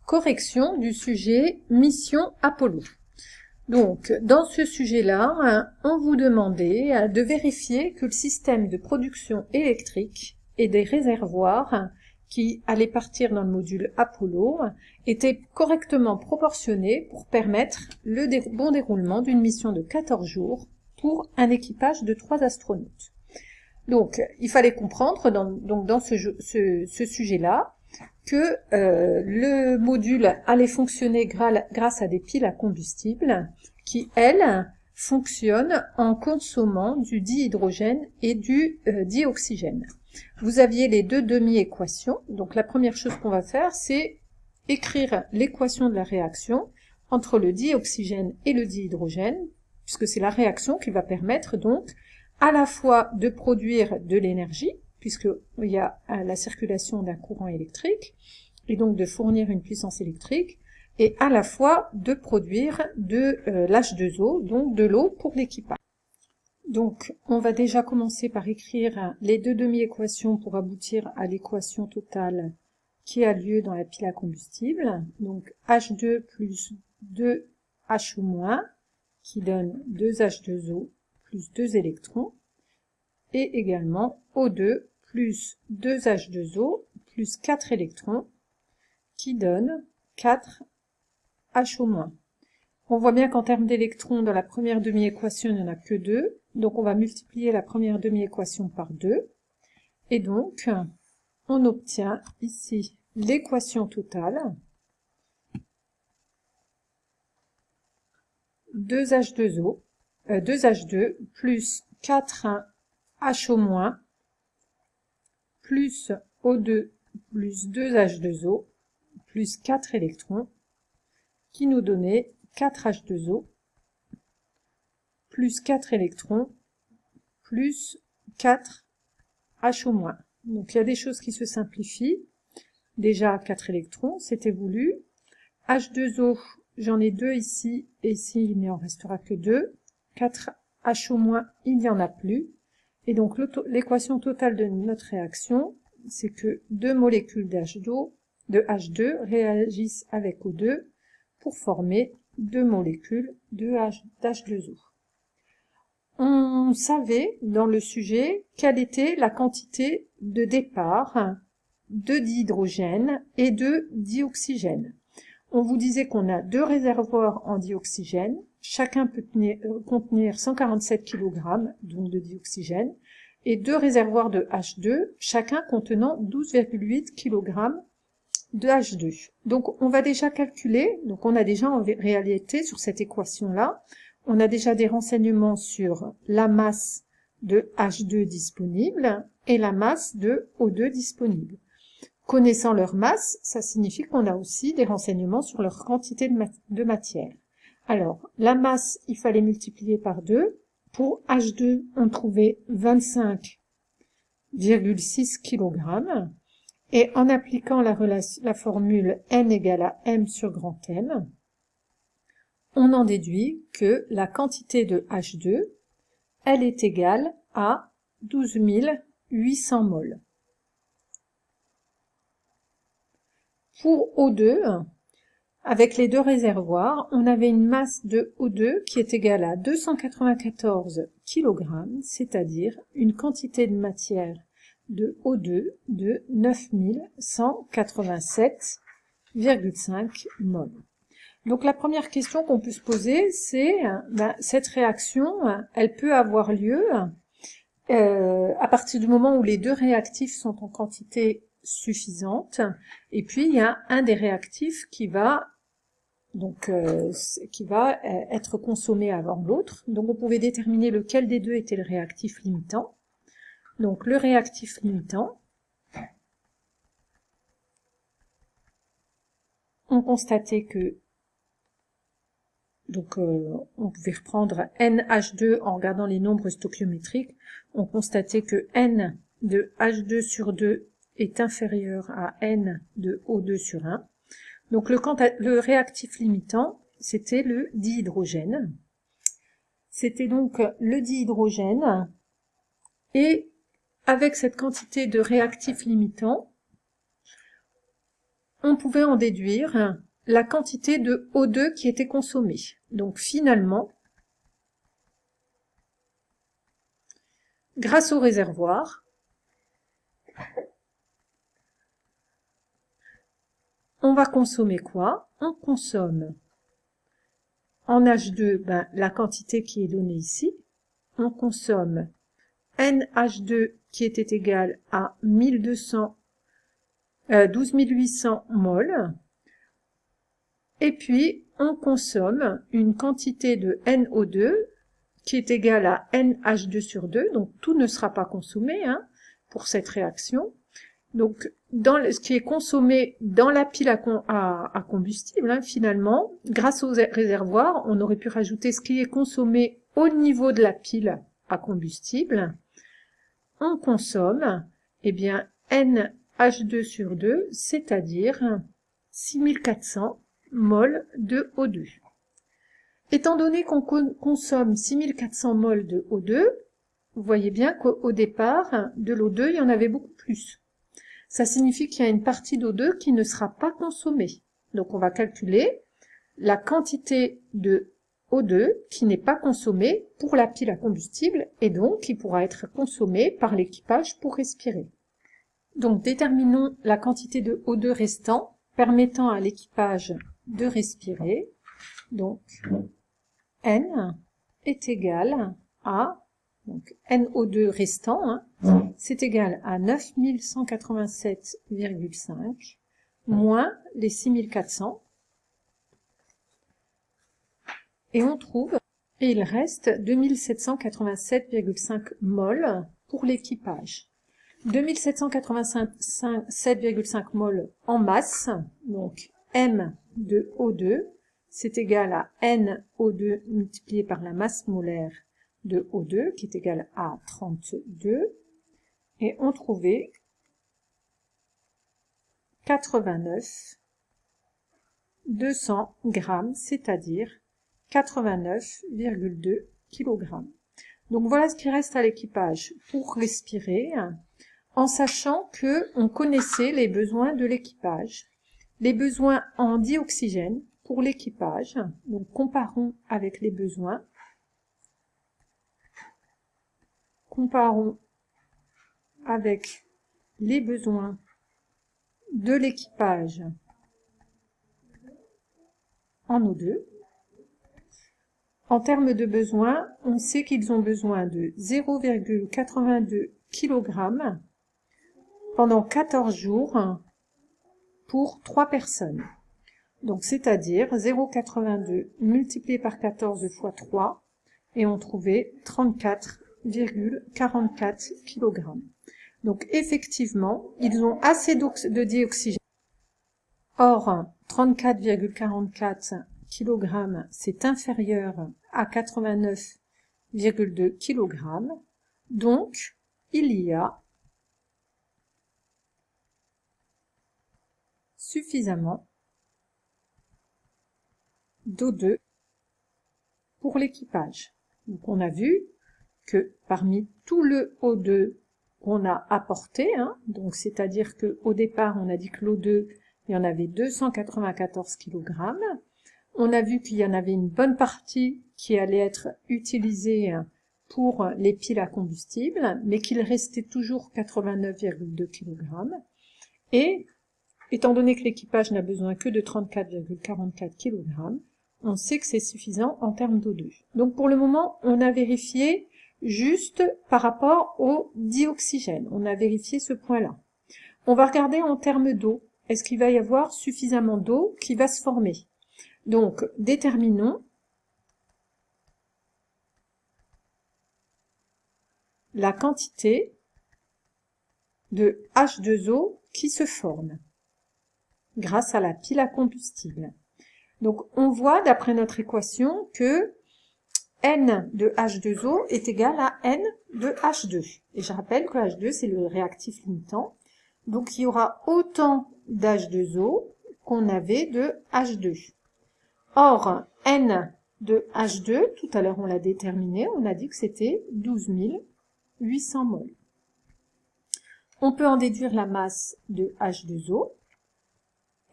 Correction du sujet Mission Apollo. Donc, dans ce sujet-là, on vous demandait de vérifier que le système de production électrique et des réservoirs qui allaient partir dans le module Apollo étaient correctement proportionnés pour permettre le bon déroulement d'une mission de 14 jours pour un équipage de 3 astronautes. Donc, il fallait comprendre dans ce sujet-là que le module allait fonctionner grâce à des piles à combustible qui, elles, fonctionnent en consommant du dihydrogène et du dioxygène. Vous aviez les deux demi-équations. Donc, la première chose qu'on va faire, c'est écrire l'équation de la réaction entre le dioxygène et le dihydrogène, puisque c'est la réaction qui va permettre donc à la fois de produire de l'énergie, puisqu'il y a la circulation d'un courant électrique, et donc de fournir une puissance électrique, et à la fois de produire de l'H2O, donc de l'eau pour l'équipage. Donc, on va déjà commencer par écrire les deux demi-équations pour aboutir à l'équation totale qui a lieu dans la pile à combustible. Donc, H2 plus 2HO-, qui donne 2H2O plus 2 électrons, et également O2 plus 2H2O plus 4 électrons, qui donne 4HO-. On voit bien qu'en termes d'électrons, dans la première demi-équation, il n'y en a que 2, donc on va multiplier la première demi-équation par 2, et donc on obtient ici l'équation totale, 2H2 plus 4HO- plus O2 plus 2H2O plus 4 électrons, qui nous donnait 4H2O plus 4 électrons plus 4HO-. Donc il y a des choses qui se simplifient. Déjà 4 électrons, c'était voulu. H2O, j'en ai 2 ici, et ici il n'y en restera que 2. 4HO-, il n'y en a plus. Et donc l'équation totale de notre réaction, c'est que 2 molécules de H2 réagissent avec O2 pour former 2 molécules d'H2O. On savait dans le sujet quelle était la quantité de départ de dihydrogène et de dioxygène. On vous disait qu'on a 2 réservoirs en dioxygène, chacun peut contenir 147 kg donc de dioxygène, et 2 réservoirs de H2, chacun contenant 12,8 kg de H2. Donc on va déjà calculer, donc on a déjà en réalité sur cette équation-là, on a déjà des renseignements sur la masse de H2 disponible et la masse de O2 disponible. Connaissant leur masse, ça signifie qu'on a aussi des renseignements sur leur quantité de matière. Alors, la masse, il fallait multiplier par 2. Pour H2, on trouvait 25,6 kg. Et en appliquant la formule N égale à M sur grand M, on en déduit que la quantité de H2, elle est égale à 12 800 moles. Pour O2, avec les 2 réservoirs, on avait une masse de O2 qui est égale à 294 kg, c'est-à-dire une quantité de matière de O2 de 9187,5 moles. Donc la première question qu'on peut se poser, c'est cette réaction, elle peut avoir lieu à partir du moment où les 2 réactifs sont en quantité suffisante, et puis il y a un des réactifs qui va être consommé avant l'autre. Donc on pouvait déterminer lequel des deux était le réactif limitant. Donc le réactif limitant, on constatait que on pouvait reprendre NH2 en regardant les nombres stoichiométriques. On constatait que N de H2 sur 2 est inférieur à N de O2 sur 1. Donc le réactif limitant, c'était le dihydrogène. C'était donc le dihydrogène. Et avec cette quantité de réactif limitant, on pouvait en déduire la quantité de O2 qui était consommée. Donc finalement, grâce au réservoir, on va consommer quoi? On consomme en H2 la quantité qui est donnée ici. On consomme NH2 qui était égal à 12 800 moles. Et puis, on consomme une quantité de NO2 qui est égale à NH2 sur 2. Donc, tout ne sera pas consommé pour cette réaction. Donc, ce qui est consommé dans la pile à combustible, finalement, grâce au réservoir, on aurait pu rajouter ce qui est consommé au niveau de la pile à combustible. On consomme, eh bien, NH2 sur 2, c'est-à-dire 6400 moles de O2. Étant donné qu'on consomme 6400 moles de O2, vous voyez bien qu'au départ, de l'O2, il y en avait beaucoup plus. Ça signifie qu'il y a une partie d'O2 qui ne sera pas consommée. Donc on va calculer la quantité de O2 qui n'est pas consommée pour la pile à combustible et donc qui pourra être consommée par l'équipage pour respirer. Donc déterminons la quantité de O2 restant permettant à l'équipage de respirer. Donc N est égal à NO2 restant, c'est égal à 9187,5 moins les 6400. Et on trouve, et il reste 2787,5 moles pour l'équipage. 2787,5 moles en masse, donc M de O2, c'est égal à NO2 multiplié par la masse molaire de O2, qui est égale à 32, et on trouvait 89 200 grammes, c'est-à-dire 89,2 kg. Donc voilà ce qui reste à l'équipage pour respirer, en sachant que on connaissait les besoins de l'équipage, les besoins en dioxygène pour l'équipage. Donc comparons avec les besoins. Comparons avec les besoins de l'équipage en O2. En termes de besoins, on sait qu'ils ont besoin de 0,82 kg pendant 14 jours pour 3 personnes. Donc c'est-à-dire 0,82 multiplié par 14 fois 3 et on trouvait 34,44 kg. Donc effectivement, ils ont assez de dioxygène. Or, 34,44 kg, c'est inférieur à 89,2 kg. Donc, il y a suffisamment d'O2 pour l'équipage. Donc, on a vu que parmi tout le O2 qu'on a apporté, donc c'est-à-dire qu'au départ, on a dit que l'O2, il y en avait 294 kg. On a vu qu'il y en avait une bonne partie qui allait être utilisée pour les piles à combustible, mais qu'il restait toujours 89,2 kg. Et, étant donné que l'équipage n'a besoin que de 34,44 kg, on sait que c'est suffisant en termes d'O2. Donc pour le moment, on a vérifié juste par rapport au dioxygène. On a vérifié ce point-là. On va regarder en termes d'eau. Est-ce qu'il va y avoir suffisamment d'eau qui va se former? Donc, déterminons la quantité de H2O qui se forme grâce à la pile à combustible. Donc, on voit d'après notre équation que N de H2O est égal à N de H2. Et je rappelle que H2, c'est le réactif limitant. Donc, il y aura autant d'H2O qu'on avait de H2. Or, N de H2, tout à l'heure on l'a déterminé, on a dit que c'était 12 800 moles. On peut en déduire la masse de H2O.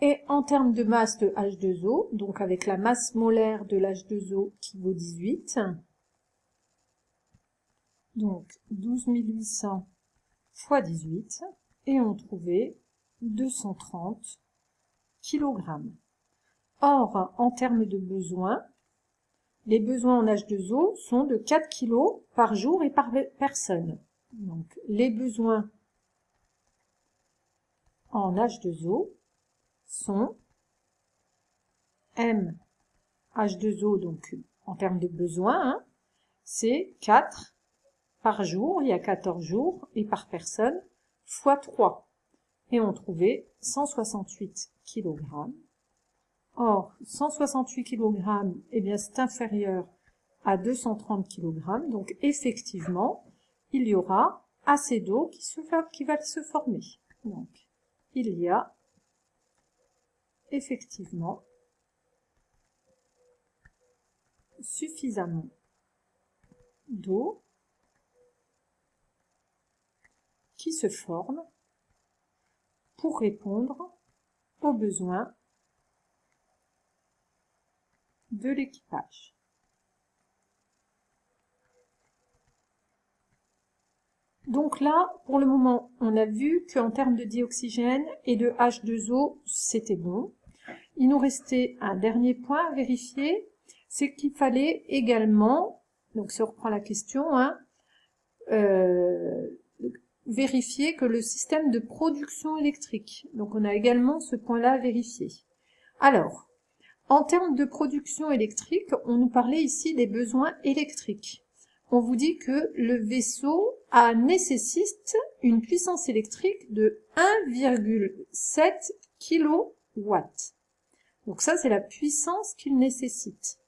Et en termes de masse de H2O, donc avec la masse molaire de l'H2O qui vaut 18, donc 12 800 fois 18, et on trouvait 230 kg. Or, en termes de besoins, les besoins en H2O sont de 4 kg par jour et par personne. Donc, les besoins en H2O sont M H2O, donc en termes de besoins, hein, c'est 4 par jour, il y a 14 jours, et par personne, fois 3. Et on trouvait 168 kg. Or, 168 kg, eh bien, c'est inférieur à 230 kg, donc effectivement, il y aura assez d'eau qui va se former. Donc, il y a effectivement suffisamment d'eau qui se forme pour répondre aux besoins de l'équipage. Donc là, pour le moment, on a vu qu'en termes de dioxygène et de H2O, c'était bon. Il nous restait un dernier point à vérifier, c'est qu'il fallait également, donc si on reprend la question, hein, vérifier que le système de production électrique, donc on a également ce point-là à vérifier. Alors, en termes de production électrique, on nous parlait ici des besoins électriques. On vous dit que le vaisseau nécessite une puissance électrique de 1,7 kW. Donc ça, c'est la puissance qu'il nécessite.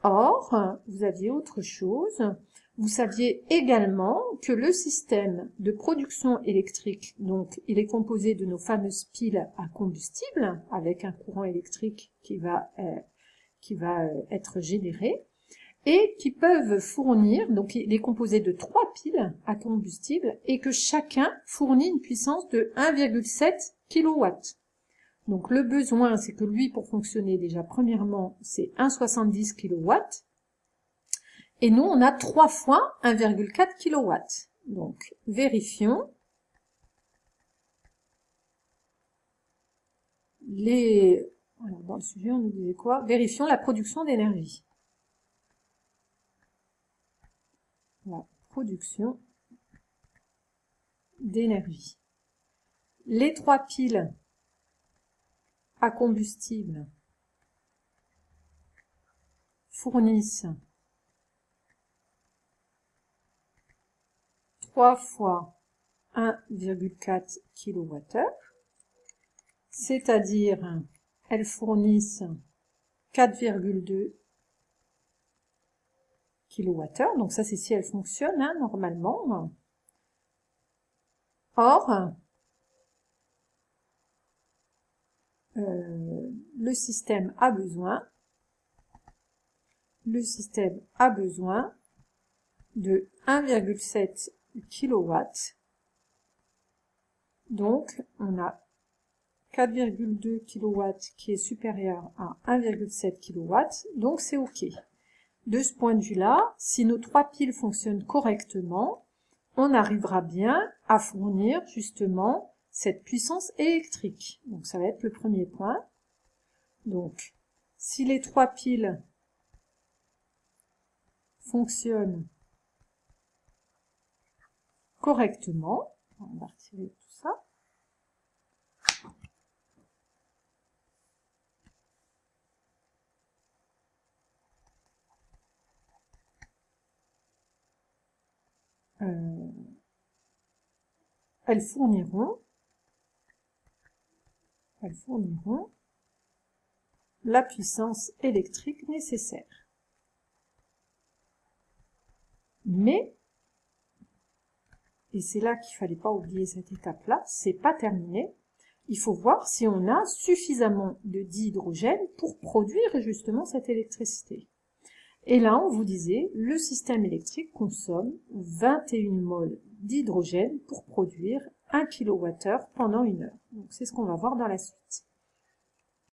Or, vous aviez autre chose. Vous saviez également que le système de production électrique, donc il est composé de nos fameuses piles à combustible, avec un courant électrique qui va être généré, et qui peuvent fournir, donc il est composé de 3 piles à combustible, et que chacun fournit une puissance de 1,7 kW. Donc le besoin, c'est que lui, pour fonctionner déjà, premièrement, c'est 1,70 kW, et nous, on a 3 fois 1,4 kW. Donc, vérifions alors, dans le sujet, on nous disait quoi? Vérifions la production d'énergie. La production d'énergie. Les 3 piles à combustible fournissent 3 fois 1,4 kWh, c'est-à-dire elles fournissent 4,2 kWh, donc ça c'est si elles fonctionnent hein, normalement. Or, le système a besoin de 1,7 kW. Donc, on a 4,2 kW qui est supérieur à 1,7 kW, donc c'est OK. De ce point de vue-là, si nos 3 piles fonctionnent correctement, on arrivera bien à fournir justement cette puissance électrique. Donc ça va être le premier point. Donc, si les 3 piles fonctionnent correctement, on va retirer tout ça. Elles fourniront la puissance électrique nécessaire. Mais, et c'est là qu'il ne fallait pas oublier cette étape-là, c'est pas terminé. Il faut voir si on a suffisamment de dihydrogène pour produire justement cette électricité. Et là, on vous disait, le système électrique consomme 21 moles d'hydrogène pour produire 1 kWh pendant 1 heure. Donc c'est ce qu'on va voir dans la suite.